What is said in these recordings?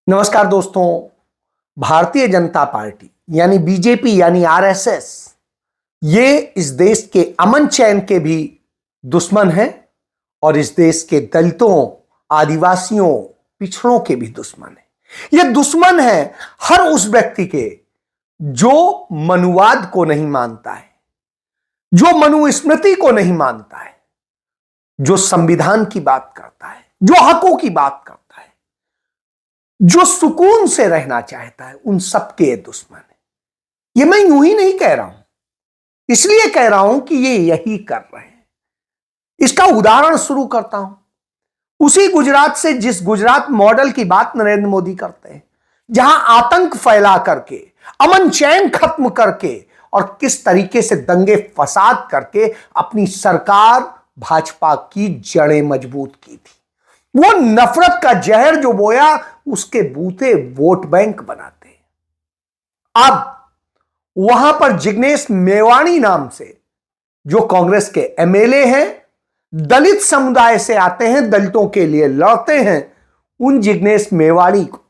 नमस्कार दोस्तों। भारतीय जनता पार्टी यानी बीजेपी यानी आरएसएस ये इस देश के अमन चैन के भी दुश्मन हैं और इस देश के दलितों, आदिवासियों, पिछड़ों के भी दुश्मन है। ये दुश्मन है हर उस व्यक्ति के जो मनुवाद को नहीं मानता है, जो मनुस्मृति को नहीं मानता है, जो संविधान की बात करता है, जो हकों की बात करता है, जो सुकून से रहना चाहता है, उन सबके दुश्मन है। ये मैं यूं ही नहीं कह रहा हूं, इसलिए कह रहा हूं कि ये यही कर रहे हैं। इसका उदाहरण शुरू करता हूं उसी गुजरात से, जिस गुजरात मॉडल की बात नरेंद्र मोदी करते हैं, जहां आतंक फैला करके, अमन चैन खत्म करके और किस तरीके से दंगे फसाद करके अपनी सरकार भाजपा की जड़ें मजबूत की थी। वो नफरत का जहर जो बोया, उसके बूते वोट बैंक बनाते हैं। अब वहां पर जिग्नेश मेवाणी नाम से जो कांग्रेस के एमएलए हैं, दलित समुदाय से आते हैं, दलितों के लिए लड़ते हैं, उन जिग्नेश मेवाणी को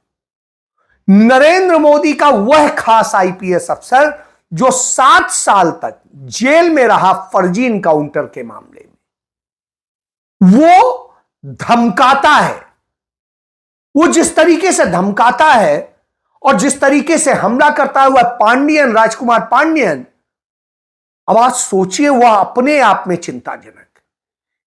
नरेंद्र मोदी का वह खास आईपीएस अफसर जो 7 साल तक जेल में रहा फर्जी इनकाउंटर के मामले में, वो धमकाता है। वो जिस तरीके से धमकाता है और जिस तरीके से हमला करता है, वह पांडियन, राजकुमार पांडियन, अब आप सोचिए, वह अपने आप में चिंताजनक।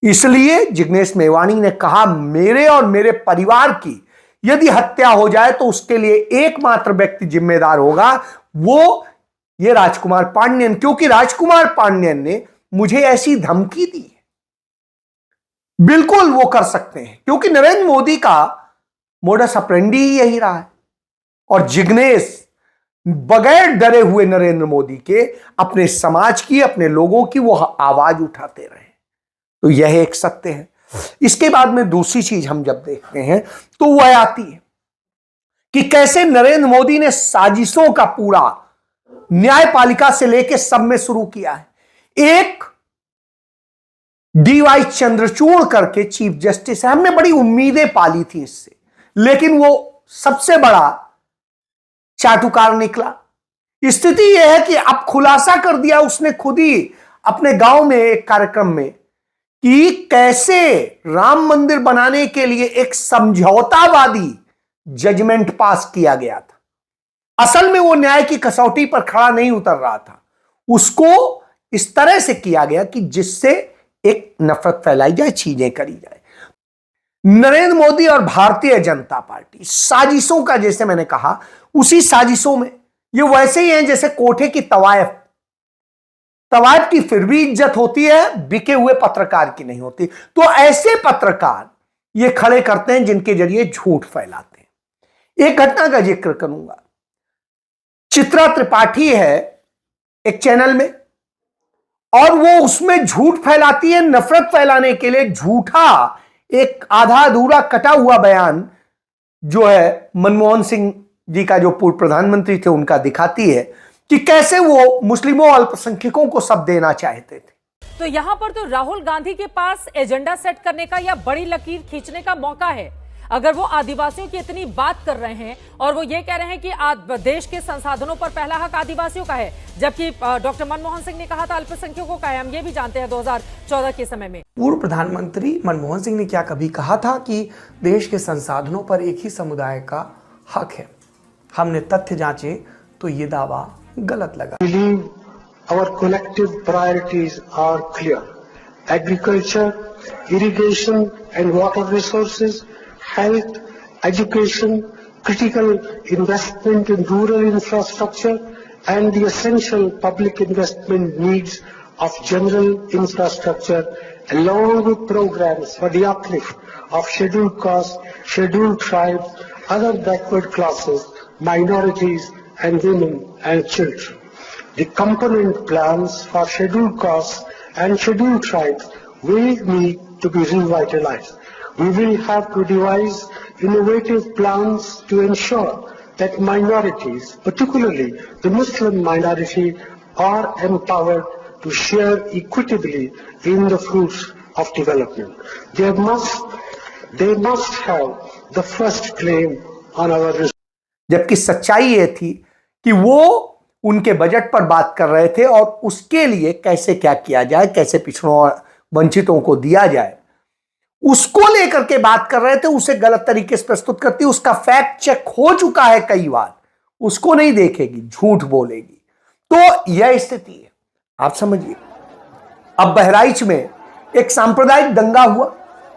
इसलिए जिग्नेश मेवाणी ने कहा, मेरे और मेरे परिवार की यदि हत्या हो जाए तो उसके लिए एकमात्र व्यक्ति जिम्मेदार होगा, वो ये राजकुमार पांडियन, क्योंकि राजकुमार पांडियन ने मुझे ऐसी धमकी दी है। बिल्कुल वो कर सकते हैं, क्योंकि नरेंद्र मोदी का मोडस ऑपरेंडी ही यही रहा है। और जिग्नेश बगैर डरे हुए नरेंद्र मोदी के अपने समाज की, अपने लोगों की वो आवाज उठाते रहे। तो यह एक सत्य है। इसके बाद में दूसरी चीज हम जब देखते हैं तो वह आती है कि कैसे नरेंद्र मोदी ने साजिशों का पूरा न्यायपालिका से लेकर सब में शुरू किया है। एक डीवाई चंद्रचूड़ करके चीफ जस्टिस है, हमने बड़ी उम्मीदें पाली थी इससे, लेकिन वो सबसे बड़ा चाटुकार निकला। स्थिति यह है कि अब खुलासा कर दिया उसने खुद ही अपने गांव में एक कार्यक्रम में कि कैसे राम मंदिर बनाने के लिए एक समझौतावादी जजमेंट पास किया गया था। असल में वो न्याय की कसौटी पर खड़ा नहीं उतर रहा था, उसको इस तरह से किया गया कि जिससे एक नफरत फैलाई जाए, चीजें करी जाए। नरेंद्र मोदी और भारतीय जनता पार्टी साजिशों का, जैसे मैंने कहा, उसी साजिशों में ये वैसे ही हैं जैसे कोठे की तवायफ की फिर भी इज्जत होती है, बिके हुए पत्रकार की नहीं होती। तो ऐसे पत्रकार ये खड़े करते हैं जिनके जरिए झूठ फैलाते हैं। एक घटना का जिक्र करूंगा। चित्रा त्रिपाठी है एक चैनल में, और वो उसमें झूठ फैलाती है, नफरत फैलाने के लिए झूठा एक आधा अधूरा कटा हुआ बयान जो है मनमोहन सिंह जी का, जो पूर्व प्रधानमंत्री थे, उनका दिखाती है कि कैसे वो मुस्लिमों, अल्पसंख्यकों को सब देना चाहते थे। तो यहां पर तो राहुल गांधी के पास एजेंडा सेट करने का या बड़ी लकीर खींचने का मौका है। अगर वो आदिवासियों की इतनी बात कर रहे हैं और वो ये कह रहे हैं कि देश के संसाधनों पर पहला हक आदिवासियों का है, जबकि डॉक्टर मनमोहन सिंह ने कहा था अल्पसंख्यकों का है। हम ये भी जानते हैं 2014 के समय में पूर्व प्रधानमंत्री मनमोहन सिंह ने क्या कभी कहा था कि देश के संसाधनों पर एक ही समुदाय का हक है? हमने तथ्य जांचे तो ये दावा गलत लगा। Our collective priorities are clear: agriculture, irrigation and water resources, health, education, critical investment in rural infrastructure, and the essential public investment needs of general infrastructure, along with programs for the uplift of scheduled castes, scheduled tribes, other backward classes, minorities, and women and children. The component plans for scheduled castes and scheduled tribes will need to be revitalized. We will have to devise innovative plans to ensure that minorities, particularly the Muslim minority, are empowered to share equitably in the fruits of development. They must have the first claim on our resources. जबकि सच्चाई ये थी कि वो उनके budget पर बात कर रहे थे और उसके लिए कैसे क्या किया जाए, कैसे पिछड़ों और वंचितों को दिया जाए, उसको लेकर के बात कर रहे थे। उसे गलत तरीके से प्रस्तुत करती, उसका फैक्ट चेक हो चुका है कई बार, उसको नहीं देखेगी, झूठ बोलेगी। तो यह स्थिति है, आप समझिए। अब बहराइच में एक सांप्रदायिक दंगा हुआ।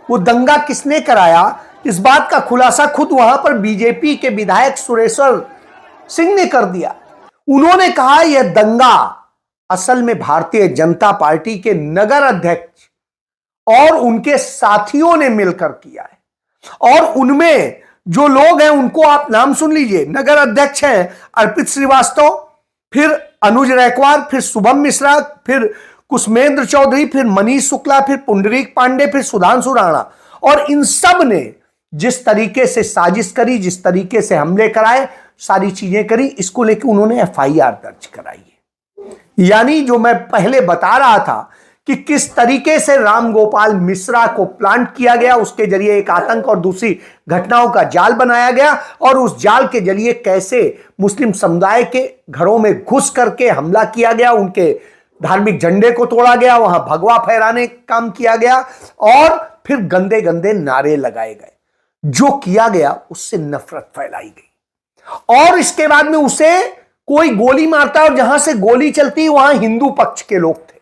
वो दंगा किसने कराया, इस बात का खुलासा खुद वहां पर बीजेपी के विधायक सुरेश्वर सिंह ने कर दिया। उन्होंने कहा यह दंगा असल में भारतीय जनता पार्टी के नगर अध्यक्ष और उनके साथियों ने मिलकर किया है। और उनमें जो लोग हैं उनको आप नाम सुन लीजिए। नगर अध्यक्ष हैं अर्पित श्रीवास्तव, फिर अनुज रैकवार, फिर शुभम मिश्रा, फिर कुसुमेंद्र चौधरी, फिर मनीष शुक्ला, फिर पुंडरीक पांडे, फिर सुधांशु राणा। और इन सब ने जिस तरीके से साजिश करी, जिस तरीके से हमले कराए, सारी चीजें करी, इसको लेकर उन्होंने एफआईआर दर्ज कराई है। यानी जो मैं पहले बता रहा था कि किस तरीके से रामगोपाल मिश्रा को प्लांट किया गया, उसके जरिए एक आतंक और दूसरी घटनाओं का जाल बनाया गया, और उस जाल के जरिए कैसे मुस्लिम समुदाय के घरों में घुस करके हमला किया गया, उनके धार्मिक झंडे को तोड़ा गया, वहां भगवा फहराने का काम किया गया, और फिर गंदे गंदे नारे लगाए गए। जो किया गया उससे नफरत फैलाई गई। और इसके बाद में उसे कोई गोली मारता और जहां से गोली चलती वहां हिंदू पक्ष के लोग थे।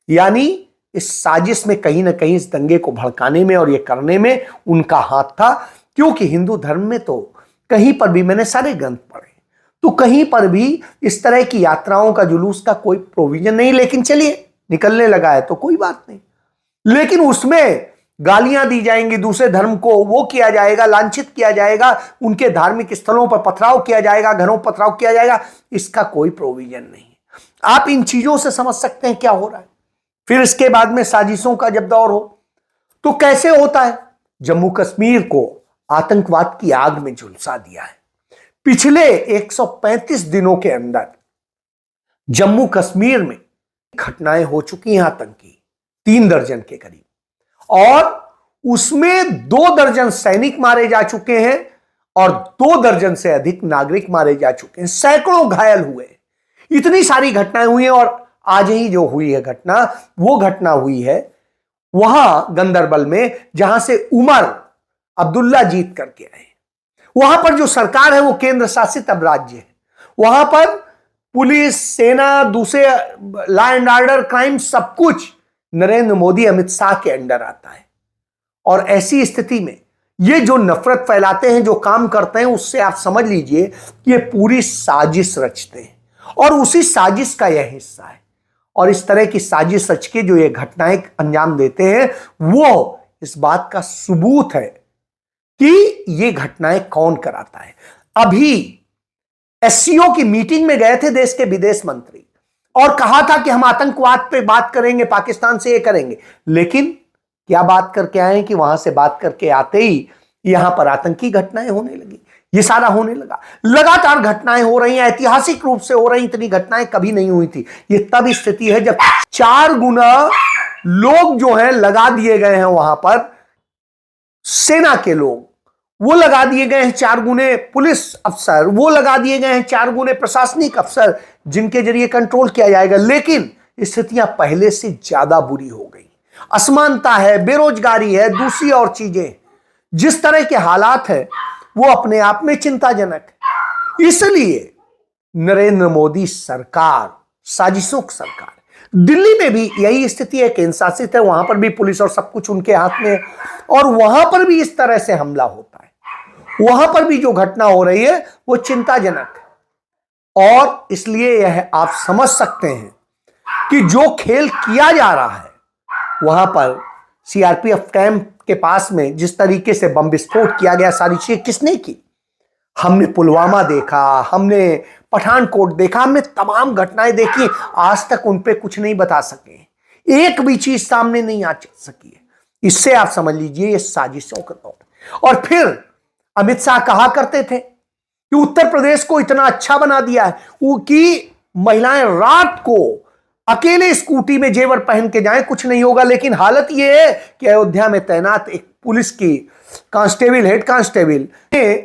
यानी इस साजिश में कहीं ना कहीं इस दंगे को भड़काने में और ये करने में उनका हाथ था। क्योंकि हिंदू धर्म में तो कहीं पर भी, मैंने सारे ग्रंथ पढ़े, तो कहीं पर भी इस तरह की यात्राओं का, जुलूस का कोई प्रोविजन नहीं। लेकिन चलिए, निकलने लगा है तो कोई बात नहीं, लेकिन उसमें गालियां दी जाएंगी, दूसरे धर्म को वो किया जाएगा, लांछित किया जाएगा, उनके धार्मिक स्थलों पर पथराव किया जाएगा, घरों पर पथराव किया जाएगा, इसका कोई प्रोविजन नहीं है। आप इन चीजों से समझ सकते हैं क्या हो रहा है। फिर इसके बाद में साजिशों का जब दौर हो तो कैसे होता है। जम्मू कश्मीर को आतंकवाद की आग में झुलसा दिया है। पिछले 135 दिनों के अंदर जम्मू कश्मीर में घटनाएं हो चुकी हैं आतंकी, 3 दर्जन के करीब, और उसमें 2 दर्जन सैनिक मारे जा चुके हैं और 2 दर्जन से अधिक नागरिक मारे जा चुके हैं, सैकड़ों घायल हुए। इतनी सारी घटनाएं हुई हैं। और आज ही जो हुई है घटना, वो घटना हुई है वहां गंदरबल में, जहां से उमर अब्दुल्ला जीत करके आए। वहां पर जो सरकार है वो केंद्र शासित अब राज्य है। वहां पर पुलिस, सेना, दूसरे लॉ एंड ऑर्डर, क्राइम, सब कुछ नरेंद्र मोदी, अमित शाह के अंडर आता है। और ऐसी स्थिति में ये जो नफरत फैलाते हैं, जो काम करते हैं, उससे आप समझ लीजिए कि ये पूरी साजिश रचते हैं और उसी साजिश का यह हिस्सा है। और इस तरह की साजिश रच के जो ये घटनाएं अंजाम देते हैं, वो इस बात का सबूत है कि ये घटनाएं कौन कराता है। अभी एससीओ की मीटिंग में गए थे देश के विदेश मंत्री और कहा था कि हम आतंकवाद पे बात करेंगे, पाकिस्तान से ये करेंगे। लेकिन क्या बात करके आए कि वहां से बात करके आते ही यहां पर आतंकी घटनाएं होने लगी, ये सारा होने लगा। लगातार घटनाएं हो रही हैं, ऐतिहासिक रूप से हो रही, इतनी घटनाएं कभी नहीं हुई थी। ये तब स्थिति है जब 4 गुना लोग जो हैं लगा दिए गए हैं वहां पर, सेना के लोग वो लगा दिए गए हैं, 4 गुने पुलिस अफसर वो लगा दिए गए हैं, 4 गुने प्रशासनिक अफसर, जिनके जरिए कंट्रोल किया जाएगा। लेकिन स्थितियां पहले से ज्यादा बुरी हो गई। असमानता है, बेरोजगारी है, दूसरी और चीजें, जिस तरह के हालात है वो अपने आप में चिंताजनक है। इसलिए नरेंद्र मोदी सरकार साजिशों की सरकार। दिल्ली में भी यही स्थिति है, केंद्र शासित है, वहां पर भी पुलिस और सब कुछ उनके हाथ में है और वहां पर भी इस तरह से हमला होता है। वहां पर भी जो घटना हो रही है वो चिंताजनक है। और इसलिए यह आप समझ सकते हैं कि जो खेल किया जा रहा है वहां पर सीआरपीएफ कैंप के पास में, जिस तरीके से बम विस्फोट किया गया, सारी चीजें किसने की। हमने पुलवामा देखा, हमने पठानकोट देखा, हमने तमाम घटनाएं देखी, आज तक उन पे कुछ नहीं बता सके, एक भी चीज सामने नहीं आ सकी है। इससे आप समझ लीजिए ये साजिशों का दौर। और फिर अमित शाह कहा करते थे कि उत्तर प्रदेश को इतना अच्छा बना दिया है वो कि महिलाएं रात को अकेले स्कूटी में जेवर पहन के जाएं, कुछ नहीं होगा। लेकिन हालत यह है कि अयोध्या में तैनात एक पुलिस की कांस्टेबल, हेड कांस्टेबल ने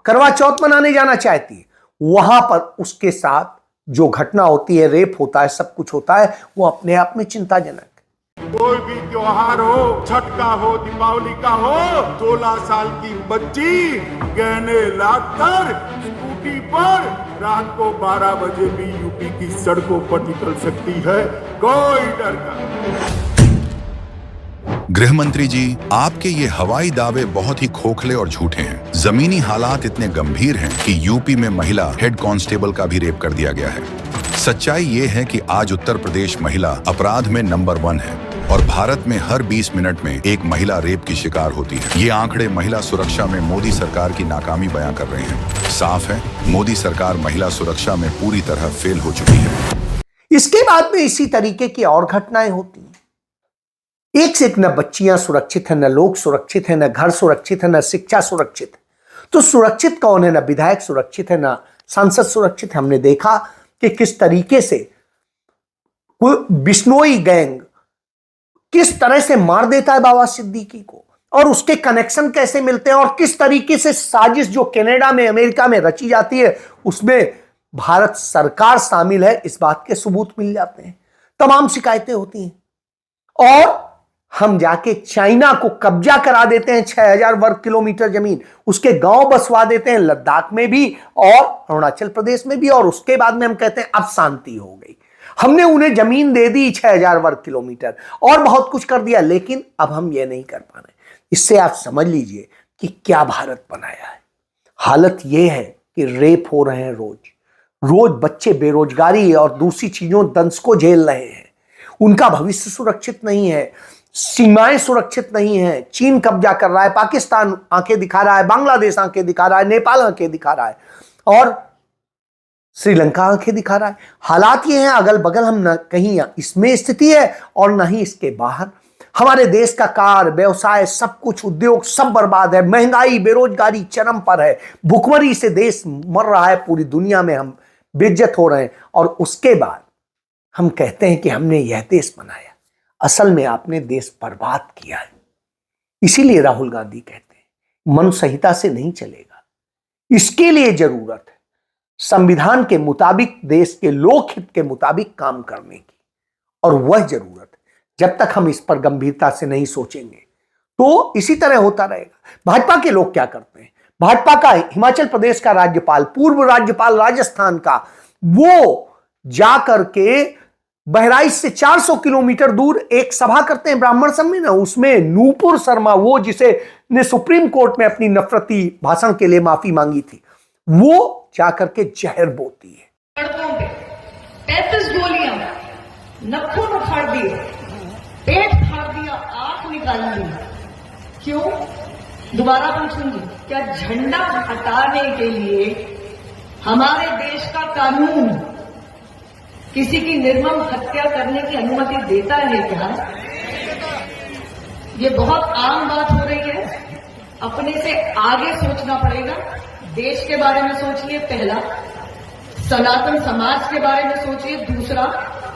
करवा चौथ मनाने जाना चाहती है, वहां पर उसके साथ जो घटना होती है, रेप होता है, सब कुछ होता है, वो अपने आप में चिंताजनक है। कोई भी त्योहार हो, छठ का हो, दीपावली का हो, 16 साल की बच्ची गहने लाकर स्कूटी पर रात को 12 बजे भी यूपी की सड़कों पर निकल सकती है, कोई डर नहीं। गृह मंत्री जी, आपके ये हवाई दावे बहुत ही खोखले और झूठे हैं। जमीनी हालात इतने गंभीर हैं कि यूपी में महिला हेड कांस्टेबल का भी रेप कर दिया गया है। सच्चाई ये है कि आज उत्तर प्रदेश महिला अपराध में नंबर 1 है और भारत में हर 20 मिनट में एक महिला रेप की शिकार होती है। ये आंकड़े महिला सुरक्षा में मोदी सरकार की नाकामी बयां कर रहे हैं। साफ है, मोदी सरकार महिला सुरक्षा में पूरी तरह फेल हो चुकी है। इसके बाद में इसी तरीके की और घटनाएं होती हैं। एक से एक, न बच्चियां सुरक्षित है, न लोग सुरक्षित है, न घर सुरक्षित है, न शिक्षा सुरक्षित है। तो सुरक्षित कौन है? न विधायक सुरक्षित है, न सांसद सुरक्षित है। हमने देखा कि किस तरीके से बिश्नोई गैंग किस तरह से मार देता है बाबा सिद्दीकी को, और उसके कनेक्शन कैसे मिलते हैं, और किस तरीके से साजिश जो कनाडा में, अमेरिका में रची जाती है, उसमें भारत सरकार शामिल है, इस बात के सबूत मिल जाते हैं। तमाम शिकायतें होती हैं और हम जाके चाइना को कब्जा करा देते हैं 6000 वर्ग किलोमीटर जमीन, उसके गांव बसवा देते हैं लद्दाख में भी और अरुणाचल प्रदेश में भी, और उसके बाद में हम कहते हैं अब शांति हो गई, हमने उन्हें जमीन दे दी 6000 वर्ग किलोमीटर और बहुत कुछ कर दिया, लेकिन अब हम ये नहीं कर पा रहे। इससे आप समझ लीजिए कि क्या भारत बनाया है। हालत यह है कि रेप हो रहे हैं, रोज बच्चे बेरोजगारी और दूसरी चीजों दंश को झेल रहे हैं, उनका भविष्य सुरक्षित नहीं है, सीमाएं सुरक्षित नहीं है, चीन कब्जा कर रहा है, पाकिस्तान आंखें दिखा रहा है, बांग्लादेश आंखें दिखा रहा है, नेपाल आंखें दिखा रहा है और श्रीलंका आंखें दिखा रहा है। हालात ये हैं, अगल बगल हम न कहीं इसमें स्थिति है और न ही इसके बाहर। हमारे देश का कार, व्यवसाय, सब कुछ, उद्योग सब बर्बाद है, महंगाई, बेरोजगारी चरम पर है, भुखमरी से देश मर रहा है, पूरी दुनिया में हम बेइज्जत हो रहे हैं, और उसके बाद हम कहते हैं कि हमने यह देश बनाया। असल में आपने देश बर्बाद किया है। इसीलिए राहुल गांधी कहते हैं मन संहिता से नहीं चलेगा, इसके लिए जरूरत है संविधान के मुताबिक, देश के लोकहित के मुताबिक काम करने की, और वह जरूरत है। जब तक हम इस पर गंभीरता से नहीं सोचेंगे तो इसी तरह होता रहेगा। भाजपा के लोग क्या करते हैं? भाजपा का हिमाचल प्रदेश का राज्यपाल, पूर्व राज्यपाल राजस्थान का, वो जाकर के बहराइच से 400 किलोमीटर दूर एक सभा करते हैं ब्राह्मण सम्मेलन, उसमें नूपुर शर्मा, वो जिसे ने सुप्रीम कोर्ट में अपनी नफरती भाषण के लिए माफी मांगी थी, वो जाकर के जहर बोती है। सड़कों पे 35 गोलियां, नखून उखाड़ दिए, पेट फाड़ दिया, आंख निकाल ली। क्यों? दोबारा पूछूंगी, क्या झंडा हटाने के लिए हमारे देश का कानून किसी की निर्मम हत्या करने की अनुमति देता है क्या? ये बहुत आम बात हो रही है। अपने से आगे सोचना पड़ेगा। देश के बारे में सोचिए, पहला। सनातन समाज के बारे में सोचिए, दूसरा।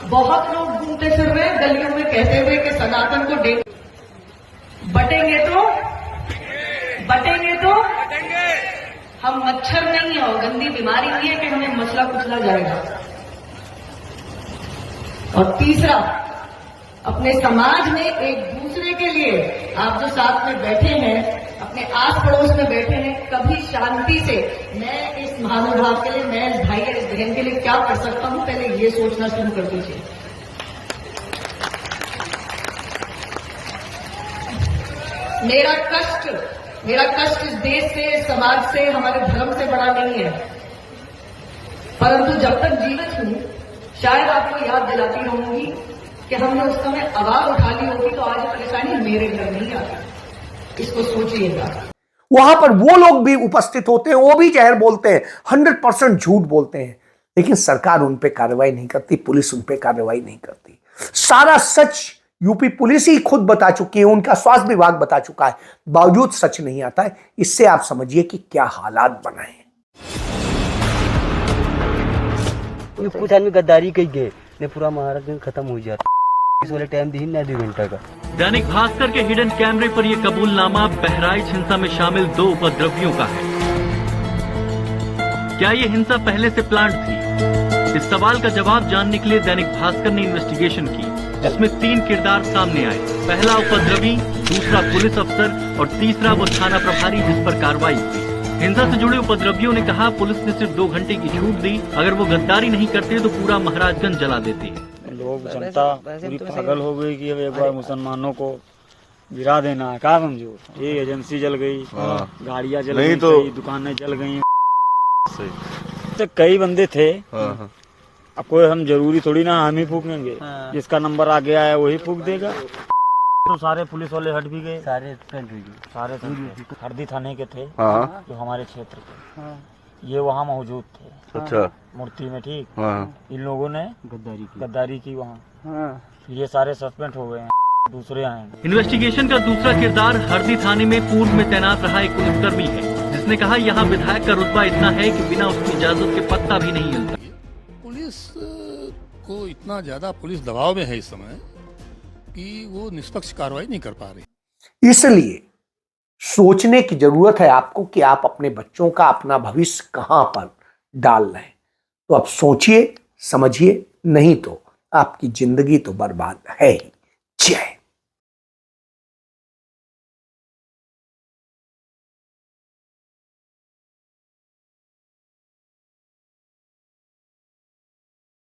बहुत लोग घूमते फिर रहे गलियों में कहते हुए कि सनातन को बटेंगे तो हम मच्छर नहीं है और गंदी बीमारी नहीं है कि हमें मसला कुचला जाएगा। और तीसरा, अपने समाज में एक दूसरे के लिए, आप जो साथ में बैठे हैं, अपने आस पड़ोस में बैठे हैं, कभी शांति से मैं इस महानुभाव के लिए, मैं इस भाई या इस बहन के लिए क्या कर सकता हूं, पहले ये सोचना शुरू कर दीजिए। मेरा कष्ट इस देश से, इस समाज से, हमारे धर्म से बड़ा नहीं है, परंतु जब तक जीवित हूं शायद आपको याद दिलाती रहूंगी कि हमने उस समय आवाज उठा ली होगी तो आज परेशानी मेरे घर नहीं आती। इसको सोचिएगा। वहां पर वो लोग भी उपस्थित होते हैं, वो भी जहर बोलते हैं, 100% झूठ बोलते हैं, लेकिन सरकार उन पे कार्रवाई नहीं करती, पुलिस उन पे कार्रवाई नहीं करती। सारा सच यूपी पुलिस ही खुद बता चुकी है, उनका स्वास्थ्य विभाग बता चुका है, बावजूद सच नहीं आता है। इससे आप समझिए कि क्या हालात बनाए हैं। कुछ आदमी गद्दारी कही गए ने पूरा महाराष्ट्र खत्म हो जाता, इस वाले टाइम दी ना 2 घंटा का। दैनिक भास्कर के हिडन कैमरे पर यह कबूलनामा बहराइच हिंसा में शामिल 2 उपद्रवियों का है। क्या ये हिंसा पहले से प्लान्ड थी? इस सवाल का जवाब जानने के लिए दैनिक भास्कर ने इन्वेस्टिगेशन की, जिसमें 3 किरदार सामने आए। पहला उपद्रवी, दूसरा पुलिस अफसर और तीसरा वो थाना प्रभारी जिस पर कार्रवाई हुई। हिंसा से जुड़े उपद्रवियों ने कहा पुलिस ने सिर्फ 2 घंटे की छूट दी, अगर वो गद्दारी नहीं करते तो पूरा महाराजगंज जला देते। लोग जनता पूरी पागल हो गई कि अब एक बार मुसलमानों को गिरा देना है, क्या समझो। ये एजेंसी जल गई, गाड़ियाँ जल गई, कई दुकानें जल गई, तो कई बंदे थे। अब कोई हम जरूरी थोड़ी ना हम ही फूकेंगे, जिसका नंबर आ गया है वही फूक देगा। तो सारे पुलिस वाले हट भी गए, सारे हरदी थाने के थे जो हमारे क्षेत्र के, ये वहाँ मौजूद थे। अच्छा, मूर्ति में, ठीक। इन लोगों ने गद्दारी की वहाँ, ये सारे सस्पेंड हो गए हैं, दूसरे आएंगे। इन्वेस्टिगेशन का दूसरा किरदार हरदी थाने में पूर्व में तैनात रहा एक पुलिसकर्मी है, जिसने कहा यहाँ विधायक का रुतबा इतना है कि बिना उसकी इजाजत के पत्ता भी नहीं हिलता। पुलिस को इतना ज्यादा पुलिस दबाव में है इस समय कि वो निष्पक्ष कार्रवाई नहीं कर पा रही। इसलिए सोचने की जरूरत है आपको कि आप अपने बच्चों का, अपना भविष्य कहां पर डाल रहे हैं। तो अब सोचिए, समझिए, नहीं तो आपकी जिंदगी तो बर्बाद है ही। जय